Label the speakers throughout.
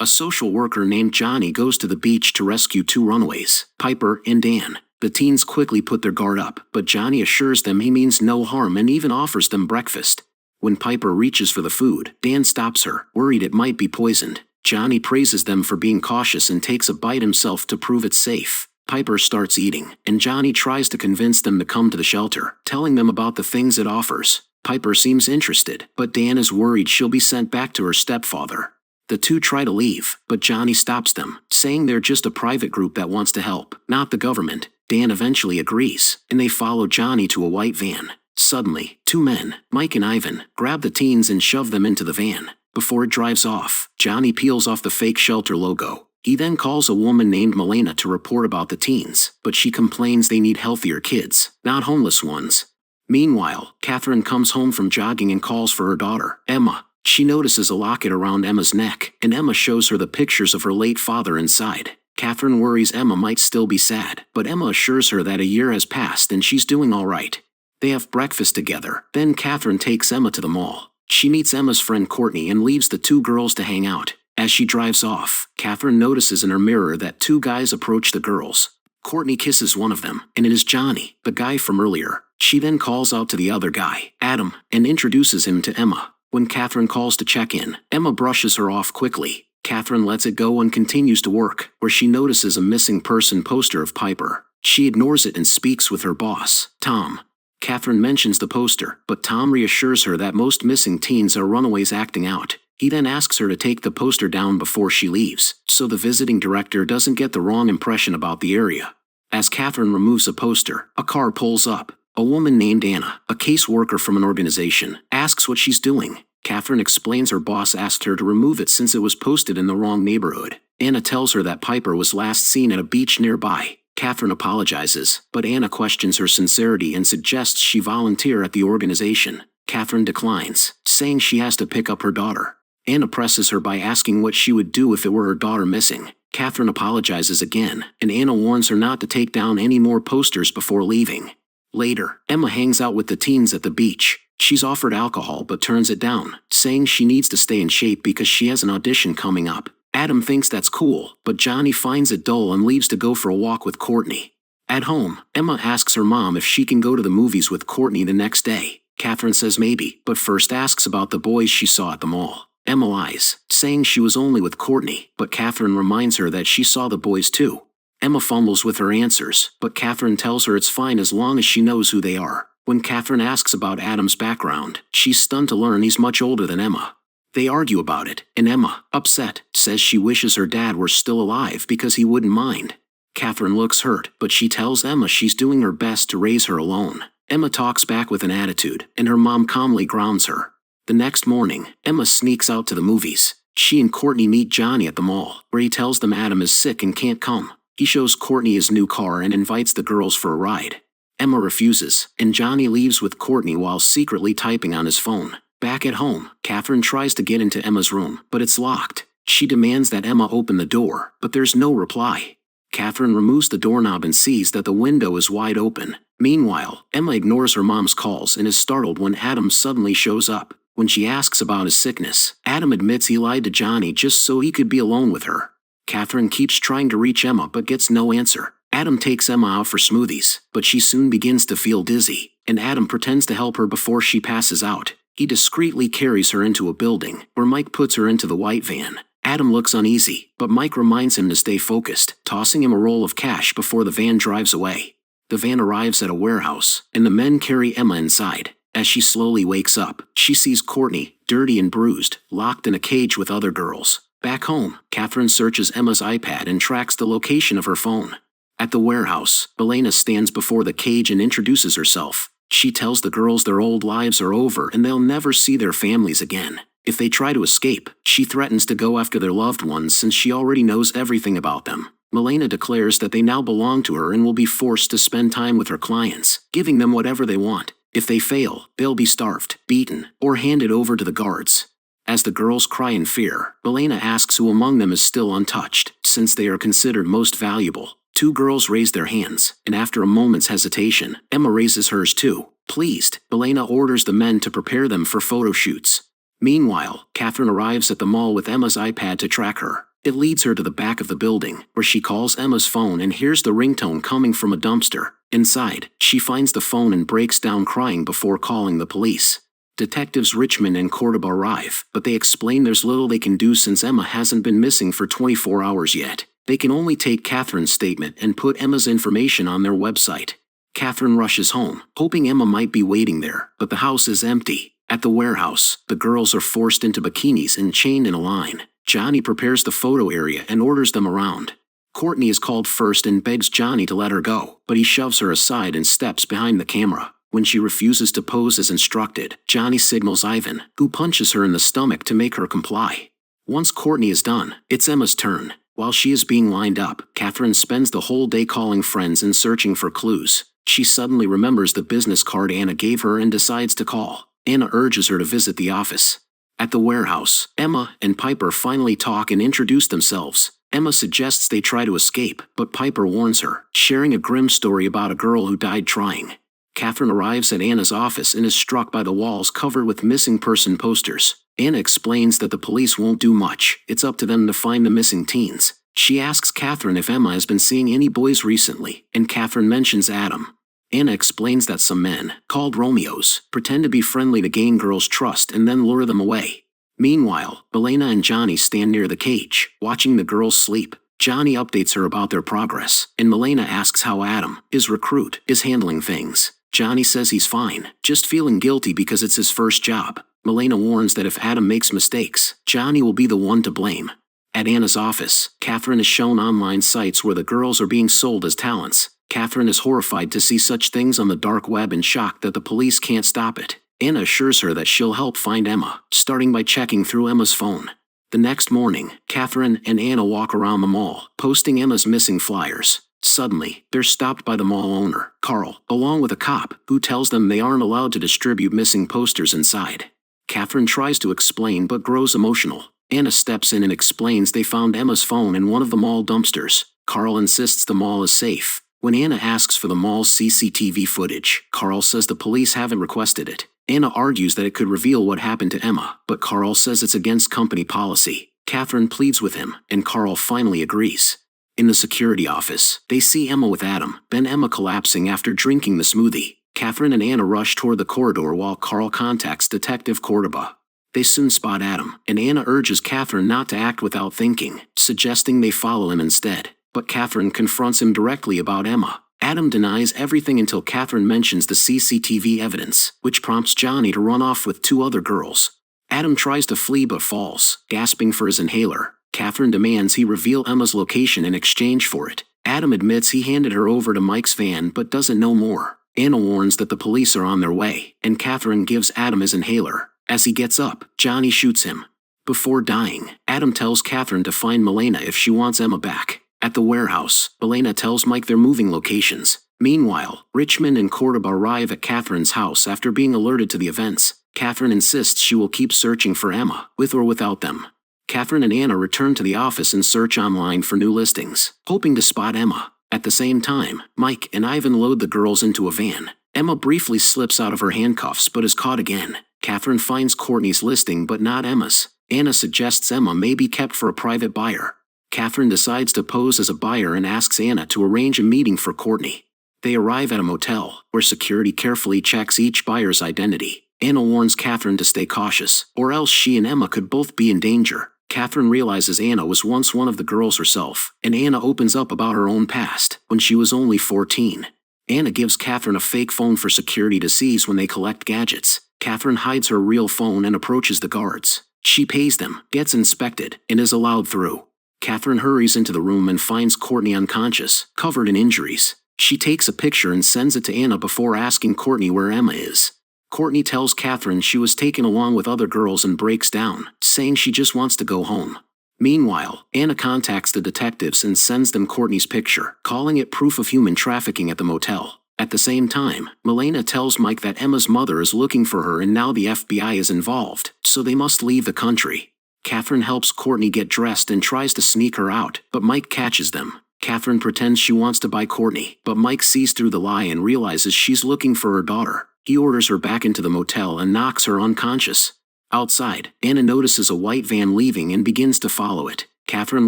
Speaker 1: A social worker named Johnny goes to the beach to rescue two runaways, Piper and Dan. The teens quickly put their guard up, but Johnny assures them he means no harm and even offers them breakfast. When Piper reaches for the food, Dan stops her, worried it might be poisoned. Johnny praises them for being cautious and takes a bite himself to prove it's safe. Piper starts eating, and Johnny tries to convince them to come to the shelter, telling them about the things it offers. Piper seems interested, but Dan is worried she'll be sent back to her stepfather. The two try to leave, but Johnny stops them, saying they're just a private group that wants to help, not the government. Dan eventually agrees, and they follow Johnny to a white van. Suddenly, two men, Mike and Ivan, grab the teens and shove them into the van. Before it drives off, Johnny peels off the fake shelter logo. He then calls a woman named Milena to report about the teens, but she complains they need healthier kids, not homeless ones. Meanwhile, Catherine comes home from jogging and calls for her daughter, Emma. She notices a locket around Emma's neck, and Emma shows her the pictures of her late father inside. Catherine worries Emma might still be sad, but Emma assures her that a year has passed and she's doing all right. They have breakfast together, then Catherine takes Emma to the mall. She meets Emma's friend Courtney and leaves the two girls to hang out. As she drives off, Catherine notices in her mirror that two guys approach the girls. Courtney kisses one of them, and it is Johnny, the guy from earlier. She then calls out to the other guy, Adam, and introduces him to Emma. When Catherine calls to check in, Emma brushes her off quickly. Catherine lets it go and continues to work, where she notices a missing person poster of Piper. She ignores it and speaks with her boss, Tom. Catherine mentions the poster, but Tom reassures her that most missing teens are runaways acting out. He then asks her to take the poster down before she leaves, so the visiting director doesn't get the wrong impression about the area. As Catherine removes a poster, a car pulls up. A woman named Anna, a caseworker from an organization, asks what she's doing. Catherine explains her boss asked her to remove it since it was posted in the wrong neighborhood. Anna tells her that Piper was last seen at a beach nearby. Catherine apologizes, but Anna questions her sincerity and suggests she volunteer at the organization. Catherine declines, saying she has to pick up her daughter. Anna presses her by asking what she would do if it were her daughter missing. Catherine apologizes again, and Anna warns her not to take down any more posters before leaving. Later, Emma hangs out with the teens at the beach. She's offered alcohol but turns it down, saying she needs to stay in shape because she has an audition coming up. Adam thinks that's cool, but Johnny finds it dull and leaves to go for a walk with Courtney. At home, Emma asks her mom if she can go to the movies with Courtney the next day. Catherine says maybe, but first asks about the boys she saw at the mall. Emma lies, saying she was only with Courtney, but Catherine reminds her that she saw the boys too. Emma fumbles with her answers, but Catherine tells her it's fine as long as she knows who they are. When Catherine asks about Adam's background, she's stunned to learn he's much older than Emma. They argue about it, and Emma, upset, says she wishes her dad were still alive because he wouldn't mind. Catherine looks hurt, but she tells Emma she's doing her best to raise her alone. Emma talks back with an attitude, and her mom calmly grounds her. The next morning, Emma sneaks out to the movies. She and Courtney meet Johnny at the mall, where he tells them Adam is sick and can't come. He shows Courtney his new car and invites the girls for a ride. Emma refuses, and Johnny leaves with Courtney while secretly typing on his phone. Back at home, Catherine tries to get into Emma's room, but it's locked. She demands that Emma open the door, but there's no reply. Catherine removes the doorknob and sees that the window is wide open. Meanwhile, Emma ignores her mom's calls and is startled when Adam suddenly shows up. When she asks about his sickness, Adam admits he lied to Johnny just so he could be alone with her. Catherine keeps trying to reach Emma but gets no answer. Adam takes Emma out for smoothies, but she soon begins to feel dizzy, and Adam pretends to help her before she passes out. He discreetly carries her into a building, where Mike puts her into the white van. Adam looks uneasy, but Mike reminds him to stay focused, tossing him a roll of cash before the van drives away. The van arrives at a warehouse, and the men carry Emma inside. As she slowly wakes up, she sees Courtney, dirty and bruised, locked in a cage with other girls. Back home, Catherine searches Emma's iPad and tracks the location of her phone. At the warehouse, Elena stands before the cage and introduces herself. She tells the girls their old lives are over and they'll never see their families again. If they try to escape, she threatens to go after their loved ones since she already knows everything about them. Milena declares that they now belong to her and will be forced to spend time with her clients, giving them whatever they want. If they fail, they'll be starved, beaten, or handed over to the guards. As the girls cry in fear, Milena asks who among them is still untouched, since they are considered most valuable. Two girls raise their hands, and after a moment's hesitation, Emma raises hers too. Pleased, Milena orders the men to prepare them for photo shoots. Meanwhile, Catherine arrives at the mall with Emma's iPad to track her. It leads her to the back of the building, where she calls Emma's phone and hears the ringtone coming from a dumpster. Inside, she finds the phone and breaks down crying before calling the police. Detectives Richmond and Cordoba arrive, but they explain there's little they can do since Emma hasn't been missing for 24 hours yet. They can only take Catherine's statement and put Emma's information on their website. Catherine rushes home, hoping Emma might be waiting there, but the house is empty. At the warehouse, the girls are forced into bikinis and chained in a line. Johnny prepares the photo area and orders them around. Courtney is called first and begs Johnny to let her go, but he shoves her aside and steps behind the camera. When she refuses to pose as instructed, Johnny signals Ivan, who punches her in the stomach to make her comply. Once Courtney is done, it's Emma's turn. While she is being lined up, Catherine spends the whole day calling friends and searching for clues. She suddenly remembers the business card Anna gave her and decides to call. Anna urges her to visit the office. At the warehouse, Emma and Piper finally talk and introduce themselves. Emma suggests they try to escape, but Piper warns her, sharing a grim story about a girl who died trying. Catherine arrives at Anna's office and is struck by the walls covered with missing person posters. Anna explains that the police won't do much, it's up to them to find the missing teens. She asks Catherine if Emma has been seeing any boys recently, and Catherine mentions Adam. Anna explains that some men, called Romeos, pretend to be friendly to gain girls' trust and then lure them away. Meanwhile, Milena and Johnny stand near the cage, watching the girls sleep. Johnny updates her about their progress, and Milena asks how Adam, his recruit, is handling things. Johnny says he's fine, just feeling guilty because it's his first job. Milena warns that if Adam makes mistakes, Johnny will be the one to blame. At Anna's office, Catherine is shown online sites where the girls are being sold as talents. Catherine is horrified to see such things on the dark web and shocked that the police can't stop it. Anna assures her that she'll help find Emma, starting by checking through Emma's phone. The next morning, Catherine and Anna walk around the mall, posting Emma's missing flyers. Suddenly, they're stopped by the mall owner, Carl, along with a cop, who tells them they aren't allowed to distribute missing posters inside. Catherine tries to explain but grows emotional. Anna steps in and explains they found Emma's phone in one of the mall dumpsters. Carl insists the mall is safe. When Anna asks for the mall's CCTV footage, Carl says the police haven't requested it. Anna argues that it could reveal what happened to Emma, but Carl says it's against company policy. Catherine pleads with him, and Carl finally agrees. In the security office, they see Emma with Adam, then Emma collapsing after drinking the smoothie. Catherine and Anna rush toward the corridor while Carl contacts Detective Cordoba. They soon spot Adam, and Anna urges Catherine not to act without thinking, suggesting they follow him instead. But Catherine confronts him directly about Emma. Adam denies everything until Catherine mentions the CCTV evidence, which prompts Johnny to run off with two other girls. Adam tries to flee but falls, gasping for his inhaler. Catherine demands he reveal Emma's location in exchange for it. Adam admits he handed her over to Mike's van but doesn't know more. Anna warns that the police are on their way, and Catherine gives Adam his inhaler. As he gets up, Johnny shoots him. Before dying, Adam tells Catherine to find Milena if she wants Emma back. At the warehouse, Milena tells Mike they're moving locations. Meanwhile, Richmond and Cordoba arrive at Catherine's house after being alerted to the events. Catherine insists she will keep searching for Emma, with or without them. Catherine and Anna return to the office and search online for new listings, hoping to spot Emma. At the same time, Mike and Ivan load the girls into a van. Emma briefly slips out of her handcuffs but is caught again. Catherine finds Courtney's listing but not Emma's. Anna suggests Emma may be kept for a private buyer. Catherine decides to pose as a buyer and asks Anna to arrange a meeting for Courtney. They arrive at a motel, where security carefully checks each buyer's identity. Anna warns Catherine to stay cautious, or else she and Emma could both be in danger. Catherine realizes Anna was once one of the girls herself, and Anna opens up about her own past, when she was only 14. Anna gives Catherine a fake phone for security to seize when they collect gadgets. Catherine hides her real phone and approaches the guards. She pays them, gets inspected, and is allowed through. Catherine hurries into the room and finds Courtney unconscious, covered in injuries. She takes a picture and sends it to Anna before asking Courtney where Emma is. Courtney tells Catherine she was taken along with other girls and breaks down, saying she just wants to go home. Meanwhile, Anna contacts the detectives and sends them Courtney's picture, calling it proof of human trafficking at the motel. At the same time, Milena tells Mike that Emma's mother is looking for her and now the FBI is involved, so they must leave the country. Catherine helps Courtney get dressed and tries to sneak her out, but Mike catches them. Catherine pretends she wants to buy Courtney, but Mike sees through the lie and realizes she's looking for her daughter. He orders her back into the motel and knocks her unconscious. Outside, Anna notices a white van leaving and begins to follow it. Catherine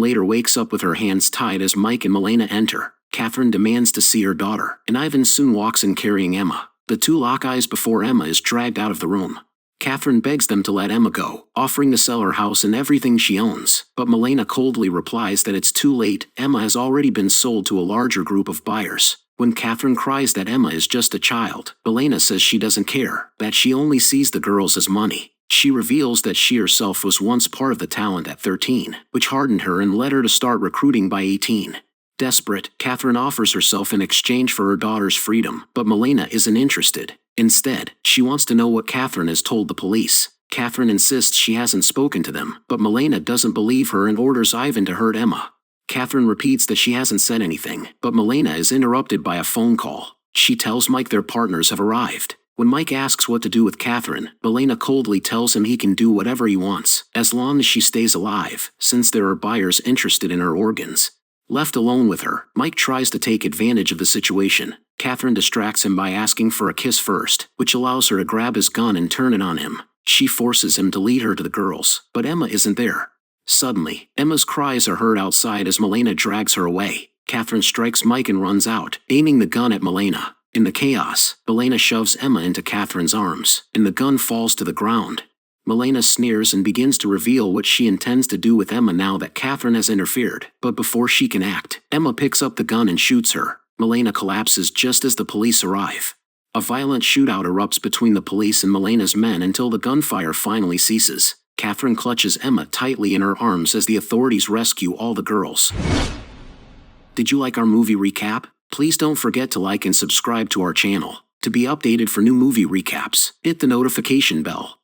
Speaker 1: later wakes up with her hands tied as Mike and Milena enter. Catherine demands to see her daughter, and Ivan soon walks in carrying Emma. The two lock eyes before Emma is dragged out of the room. Catherine begs them to let Emma go, offering to sell her house and everything she owns, but Milena coldly replies that it's too late. Emma has already been sold to a larger group of buyers. When Catherine cries that Emma is just a child, Milena says she doesn't care, that she only sees the girls as money. She reveals that she herself was once part of the talent at 13, which hardened her and led her to start recruiting by 18. Desperate, Catherine offers herself in exchange for her daughter's freedom, but Milena isn't interested. Instead, she wants to know what Catherine has told the police. Catherine insists she hasn't spoken to them, but Milena doesn't believe her and orders Ivan to hurt Emma. Catherine repeats that she hasn't said anything, but Milena is interrupted by a phone call. She tells Mike their partners have arrived. When Mike asks what to do with Catherine, Milena coldly tells him he can do whatever he wants, as long as she stays alive, since there are buyers interested in her organs. Left alone with her, Mike tries to take advantage of the situation. Catherine distracts him by asking for a kiss first, which allows her to grab his gun and turn it on him. She forces him to lead her to the girls, but Emma isn't there. Suddenly, Emma's cries are heard outside as Milena drags her away. Catherine strikes Mike and runs out, aiming the gun at Milena. In the chaos, Milena shoves Emma into Catherine's arms, and the gun falls to the ground. Milena sneers and begins to reveal what she intends to do with Emma now that Catherine has interfered, but before she can act, Emma picks up the gun and shoots her. Milena collapses just as the police arrive. A violent shootout erupts between the police and Milena's men until the gunfire finally ceases. Catherine clutches Emma tightly in her arms as the authorities rescue all the girls. Did you like our movie recap? Please don't forget to like and subscribe to our channel. To be updated for new movie recaps, hit the notification bell.